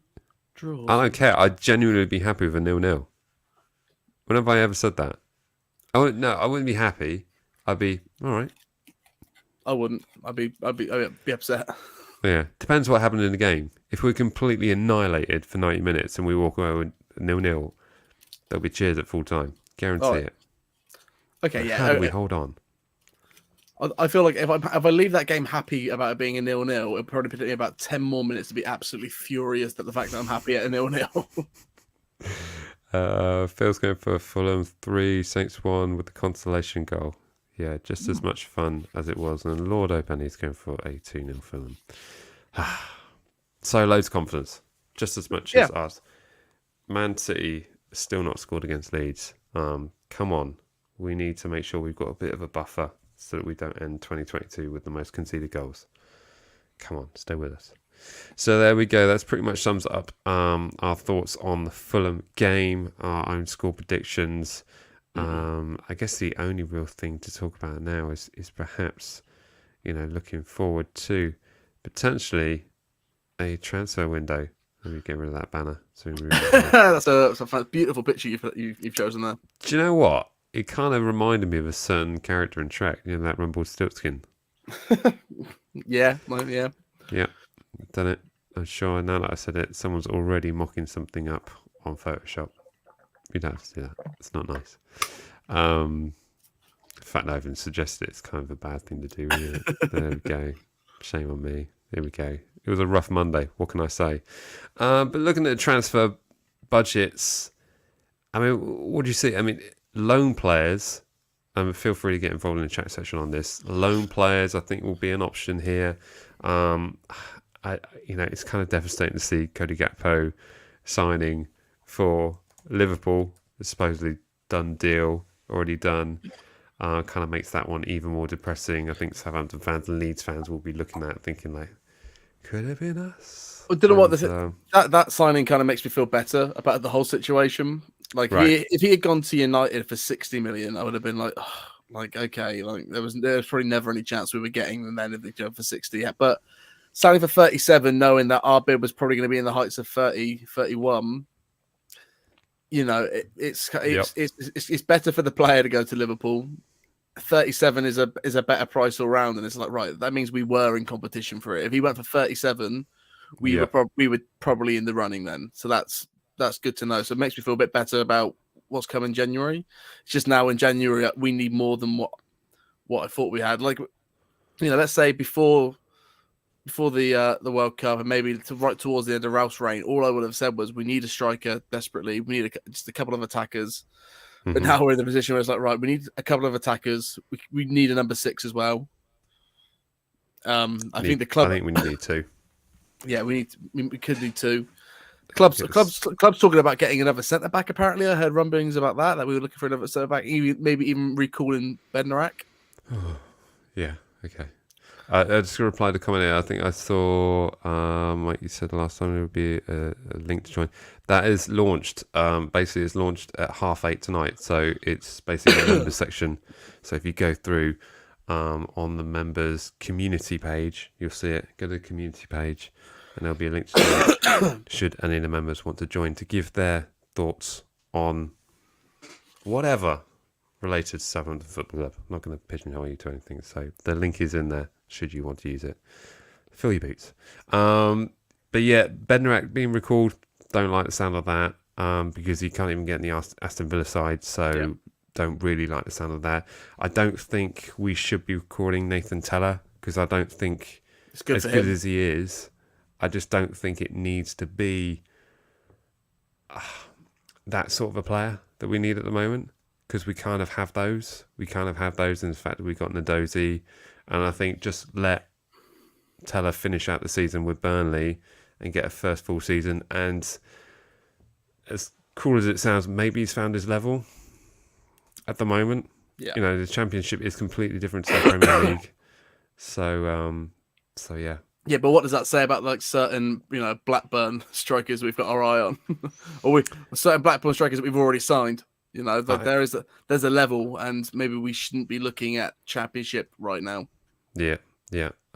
draws. I don't care. I'd genuinely be happy with a 0-0. When have I ever said that? I wouldn't be happy. I'd be all right. I wouldn't. I'd be upset. Yeah, depends what happened in the game. If we're completely annihilated for 90 minutes and we walk away with 0-0, there'll be cheers at full time. Guarantee it. Okay, but yeah. How do we hold on? I feel like if I leave that game happy about it being a 0-0, it'll probably take me about 10 more minutes to be absolutely furious at the fact that I'm happy at a 0-0. Phil's going for Fulham 3, Saints 1 with the consolation goal. Yeah, just as much fun as it was. And Lord O'Penny's going for a 2-0 Fulham. So loads of confidence, just as much as us. Man City still not scored against Leeds. Come on, we need to make sure we've got a bit of a buffer so that we don't end 2022 with the most conceded goals. Come on, stay with us. So there we go. That's pretty much sums up our thoughts on the Fulham game, our own score predictions. I guess the only real thing to talk about now is perhaps, looking forward to potentially a transfer window. Let me get rid of that banner. So that's a beautiful picture you've chosen there. Do you know what? It kind of reminded me of a certain character in Trek, that Rumpelstiltskin. Yeah. Yeah, done it. I'm sure now that I said it, someone's already mocking something up on Photoshop. You don't have to do that. It's not nice. In fact, I even suggested it's kind of a bad thing to do. Really. There we go. Shame on me. There we go. It was a rough Monday. What can I say? But looking at the transfer budgets, I mean, what do you see? I mean, loan players. Feel free to get involved in the chat section on this. Loan players, I think, will be an option here. It's kind of devastating to see Cody Gakpo signing for Liverpool. A supposedly done deal, already done. Kind of makes that one even more depressing. I think Southampton fans and Leeds fans will be looking at it thinking like, could have been us. I don't know what that signing kind of makes me feel better about the whole situation. Like, if he had gone to United for 60 million, I would have been like, okay, like there was probably never any chance we were getting them then if they go for 60. But signing for 37, knowing that our bid was probably going to be in the heights of 30, 31, it's better for the player to go to Liverpool. 37 is a better price all round, and it's like, right, that means we were in competition for it. If he went for 37, we were probably in the running then. So that's good to know. So it makes me feel a bit better about what's coming January. It's just now in January we need more than what I thought we had. Like, let's say before the World Cup and maybe right towards the end of Ralph's reign, all I would have said was we need a striker desperately. We need just a couple of attackers. Mm-hmm. But now we're in the position where it's like, right, we need a couple of attackers. We need a number 6 as well. I think we need 2. Yeah, we could do 2. Clubs talking about getting another centre back. Apparently, I heard rumblings about that we were looking for another centre back. Maybe even recalling Bednarak. Yeah. Okay. I just replied to comment here. I think I saw, like you said last time, there would be a link to join. That is launched. Basically, it's launched at 8:30 tonight. So it's basically the members section. So if you go through on the members community page, you'll see it. Go to the community page, and there'll be a link to join. Should any of the members want to join to give their thoughts on whatever related to Southampton Football Club. I'm not going to pigeonhole you to anything. So the link is in there. Should you want to use it, fill your boots. But yeah, Bednarak being recalled, don't like the sound of that because he can't even get in the Aston Villa side, so don't really like the sound of that. I don't think we should be recalling Nathan Tella because I don't think it's good as good as he is, I just don't think it needs to be that sort of a player that we need at the moment because we kind of have those. We kind of have those in the fact that we got Nadozi. And I think just let Tella finish out the season with Burnley and get a first full season. And as cool as it sounds, maybe he's found his level at the moment. Yeah. The Championship is completely different to the Premier League. So yeah. Yeah, but what does that say about like certain, Blackburn strikers we've got our eye on, or certain Blackburn strikers that we've already signed? There's a level, and maybe we shouldn't be looking at Championship right now. Yeah,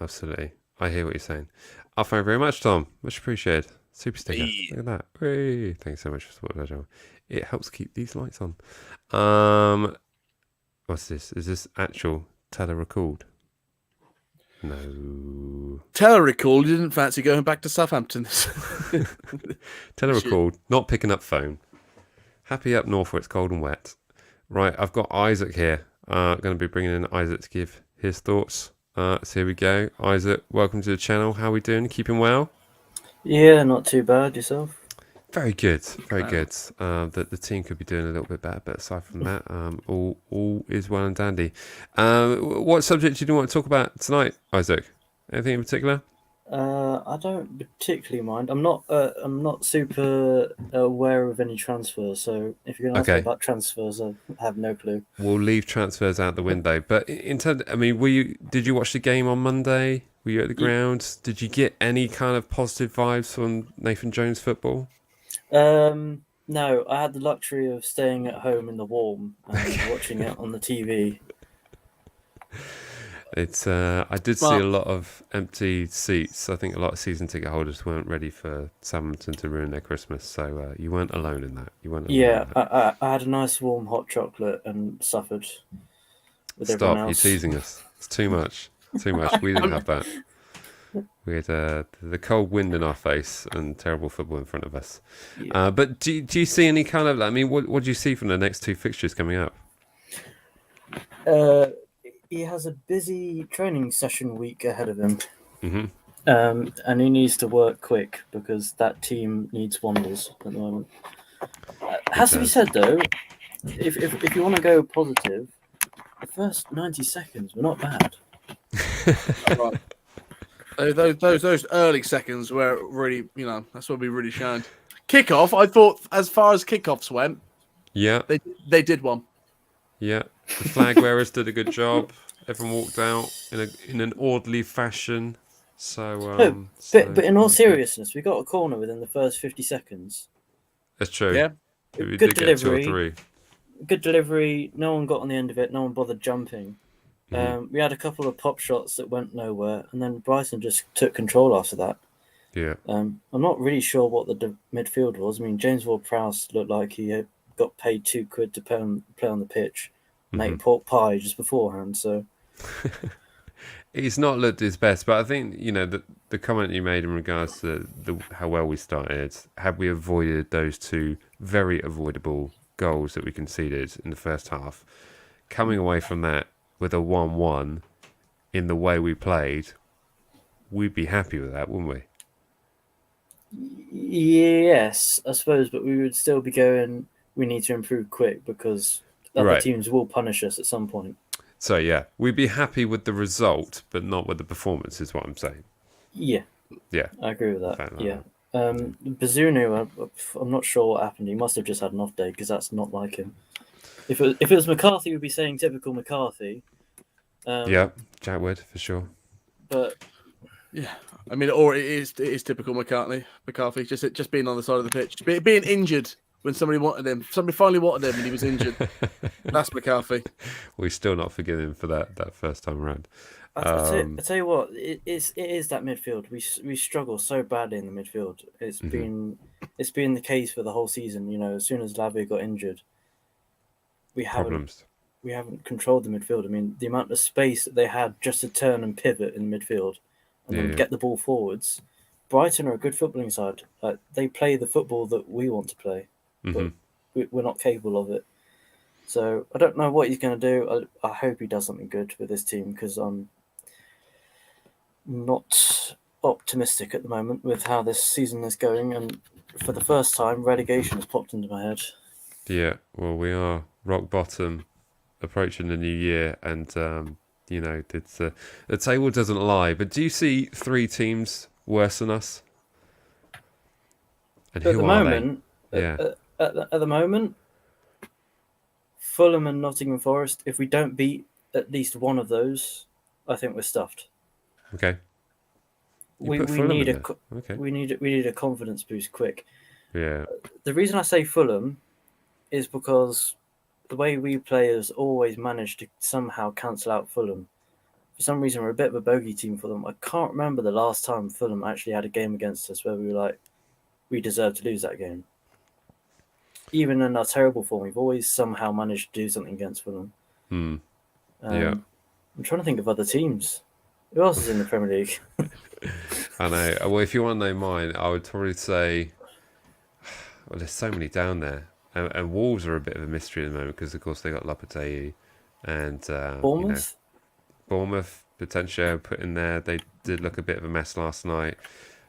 absolutely. I hear what you're saying. Thank you very much, Tom. Much appreciated. Super sticker. Look at that. Hey, thanks so much for supporting our channel. It helps keep these lights on. What's this? Is this actual Tella recalled? No. Tella recalled. You didn't fancy going back to Southampton. Tella recalled. Not picking up phone. Happy up north where it's cold and wet. Right, I've got Isaac here. Going to be bringing in Isaac to give his thoughts. So here we go. Isaac, welcome to the channel. How are we doing? Keeping well? Yeah, not too bad. Yourself? Very good, very good. That the team could be doing a little bit better, but aside from that, all is well and dandy. What subject do you want to talk about tonight, Isaac? Anything in particular? I don't particularly mind. I'm not super aware of any transfers. So if you're going to ask me Okay, about transfers, I have no clue. we'll leave transfers out the window. But in terms, I mean, Did you watch the game on Monday? Were you at the Ye- ground? Did you get any kind of positive vibes from Nathan Jones football? No, I had the luxury of staying at home in the warm and watching it on the TV. It's I did see a Smart. lot of empty seats. I think a lot of season ticket holders weren't ready for Southampton to ruin their Christmas. So you weren't alone in that. You weren't alone Yeah, in that. I had a nice warm hot chocolate and suffered with everyone Stop! You're else. teasing us. It's too much. Too much. We didn't have that. We had the cold wind in our face and terrible football in front of us. Yeah. But do you see any kind of? I mean, what do you see from the next two fixtures coming up? Uh, he has a busy training session week ahead of him. Hmm. And he needs to work quick because that team needs wonders at the moment. Has to be said though, if you want to go positive, the first 90 seconds were not bad. Right. Those early seconds where it really, that's what we really shined. Kickoff, I thought, as far as kickoffs went, Yeah, they did one. yeah. The flag wearers did a good job. Everyone walked out in an orderly fashion. So, No, but in all seriousness, we got a corner within the first 50 seconds. that's true. Yeah. We Good did get two or delivery. three. Good delivery. No one got on the end of it. No one bothered jumping. We had a couple of pop shots that went nowhere, and then Brighton just took control after that. Yeah. I'm not really sure what the midfield was. I mean, James Ward-Prowse looked like he had got paid £2 to play on the pitch, and ate pork pie just beforehand. So He's not looked his best, but I think the comment you made in regards to how well we started. Had we avoided those two very avoidable goals that we conceded in the first half, coming away from that with a 1-1 in the way we played, we'd be happy with that, wouldn't we? yes, I suppose, but we would still be going. We need to improve quick because other teams will punish us at some point. So yeah, we'd be happy with the result, but not with the performance, is what I'm saying. Yeah, Yeah, I agree with that. like Yeah. Bazunu, I'm not sure what happened. He must have just had an off day because that's not like him. If it was McCarthy, we'd be saying typical McCarthy. Yeah, Jack Wood for sure. But yeah, I mean, or it is typical McCarthy, just being on the side of the pitch, being injured when somebody wanted him. Somebody finally wanted him, and he was injured. That's McCarthy. We're still not forgiving him for that first time around. I tell you what, it is that midfield. We struggle so badly in the midfield. It's been the case for the whole season. As soon as Lavia got injured, we haven't controlled the midfield. I mean, the amount of space that they had just to turn and pivot in the midfield and then get the ball forwards. Brighton are a good footballing side. They play the football that we want to play, but we're not capable of it. So I don't know what he's going to do. I hope he does something good with this team because I'm not optimistic at the moment with how this season is going. And for the first time, relegation has popped into my head. Yeah, well, we are rock bottom, approaching the new year, and it's the table doesn't lie. But do you see three teams worse than us? And At who the are moment, they? Yeah. at the moment, Fulham and Nottingham Forest. If we don't beat at least one of those, I think we're stuffed. Okay. We need a confidence boost quick. Yeah. The reason I say Fulham is because the way we play has always managed to somehow cancel out Fulham. For some reason, we're a bit of a bogey team for them. I can't remember the last time Fulham actually had a game against us where we were like, we deserve to lose that game. Even in our terrible form, we've always somehow managed to do something against Fulham. Yeah. I'm trying to think of other teams. Who else is in the Premier League? I know. Well, if you want to know mine, I would probably say, well, there's so many down there. And Wolves are a bit of a mystery at the moment because, of course, they got Lopetegui and Bournemouth? Bournemouth potentially put in there. They did look a bit of a mess last night.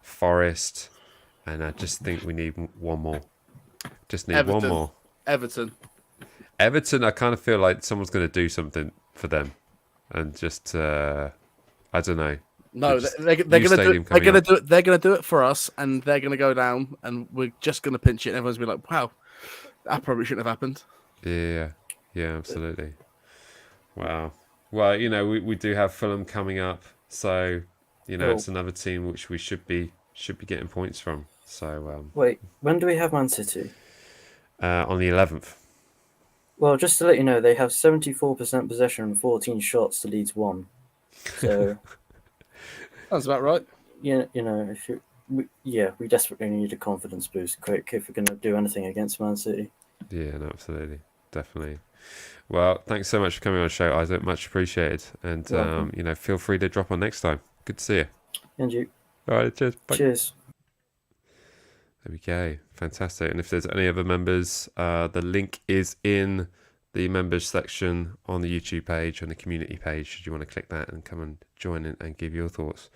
Forest, And I just think we need one more. Just need Everton. one more. Everton, I kind of feel like someone's going to do something for them. And just, I don't know. No, Just they're new going to do stadium it. They're coming going to up. do it. They're going to do it for us, and they're going to go down, and we're just going to pinch it. And everyone's going to be like, "Wow, that probably shouldn't have happened." Yeah, absolutely. Wow. Well, we do have Fulham coming up, so it's another team which we should be getting points from. So Wait, when do we have Man City? on the 11th. Well, just to let you know, they have 74% possession and 14 shots to Leeds 1. So That's about right. yeah, if we desperately need a confidence boost quick if we're going to do anything against Man City. Yeah, no, absolutely, definitely. Well, thanks so much for coming on the show, Isaac. Much appreciated. And feel free to drop on next time. Good to see you. And you. All right, cheers. Bye. Cheers. There we go. Fantastic. And if there's any other members, the link is in the members section on the YouTube page and the community page. Should you want to click that and come and join in and give your thoughts.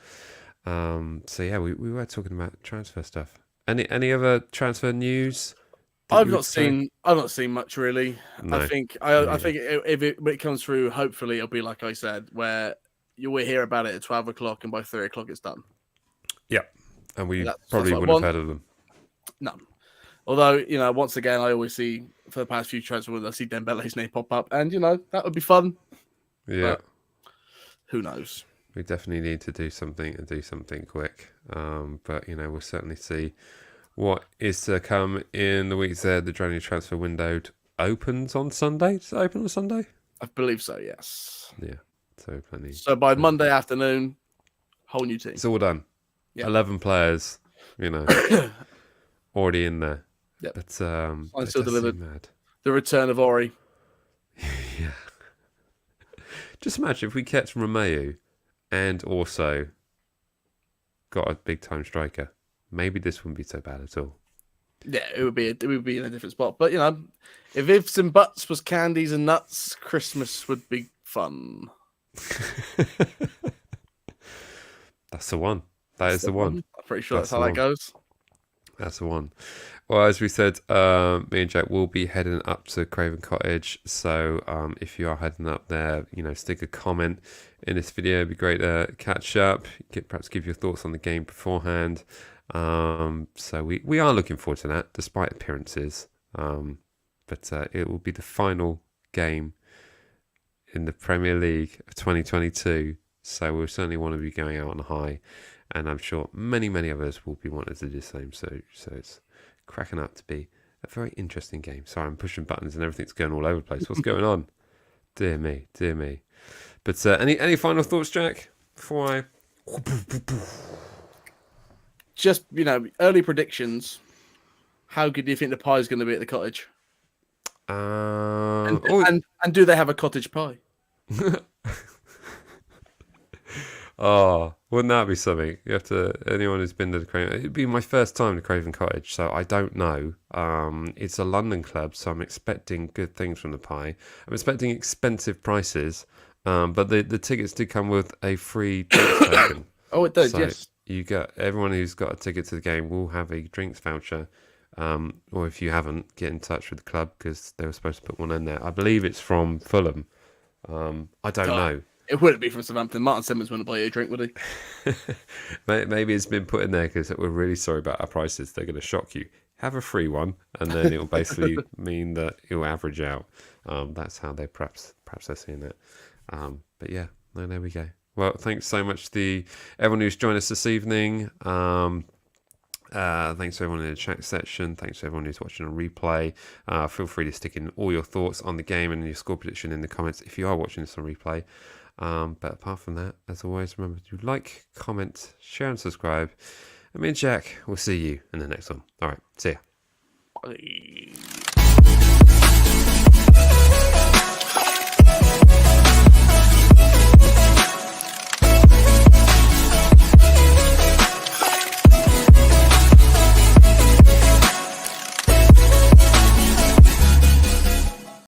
So yeah, we were talking about transfer stuff. Any other transfer news? I've not seen much really. No. I think if it comes through, hopefully it'll be like I said, where you will hear about it at 12 o'clock and by 3 o'clock it's done. Yeah, and we probably wouldn't have heard of them. No. Although, once again, I always see for the past few transfers, I see Dembele's name pop up, and that would be fun. Yeah. But who knows? We definitely need to do something and do something quick. But we'll certainly see what is to come in the weeks ahead. The January transfer window opens on Sunday. Does it open on Sunday? I believe so, yes. Yeah. So plenty. So by Monday afternoon, whole new team. It's all done. Yeah. 11 players, already in there. Yep. But I still delivered. Mad. The return of Ori. Yeah. Just imagine if we kept Romeu and also got a big time striker. Maybe this wouldn't be so bad at all. Yeah, it would be in a different spot. But if ifs and buts was candies and nuts, Christmas would be fun. That's the one. That is the one. I'm pretty sure that's how that goes. That's the one. Well, as we said, me and Jack will be heading up to Craven Cottage. So if you are heading up there, stick a comment in this video. It'd be great to catch up. Perhaps give your thoughts on the game beforehand. So we are looking forward to that, despite appearances. But it will be the final game in the Premier League of 2022. So we'll certainly want to be going out on a high. And I'm sure many, many of us will be wanting to do the same. So it's cracking up to be a very interesting game. Sorry, I'm pushing buttons and everything's going all over the place. What's going on? Dear me. But any final thoughts, Jack? Before I... Just, early predictions. How good do you think the pie is going to be at the cottage? And do they have a cottage pie? Oh, wouldn't that be something? You have to. Anyone who's been to the Craven, it'd be my first time to Craven Cottage, so I don't know. It's a London club, so I'm expecting good things from the pie. I'm expecting expensive prices, but the tickets did come with a free drinks token. Oh, it does. So yes. Everyone who's got a ticket to the game will have a drinks voucher. Or if you haven't, get in touch with the club because they were supposed to put one in there. I believe it's from Fulham. I don't know. It wouldn't be from Southampton. Martin Simmons wouldn't buy you a drink, would he? Maybe it's been put in there because we're really sorry about our prices. They're going to shock you. Have a free one, and then it'll basically mean that it'll average out. That's how they perhaps they're seeing it. But yeah, no, there we go. Well, thanks so much to everyone who's joined us this evening. Thanks to everyone in the chat section. Thanks to everyone who's watching on replay. Feel free to stick in all your thoughts on the game and your score prediction in the comments if you are watching this on replay. But apart from that, as always, remember to like, comment, share and subscribe. And me and Jack will see you in the next one. All right, see ya. Bye.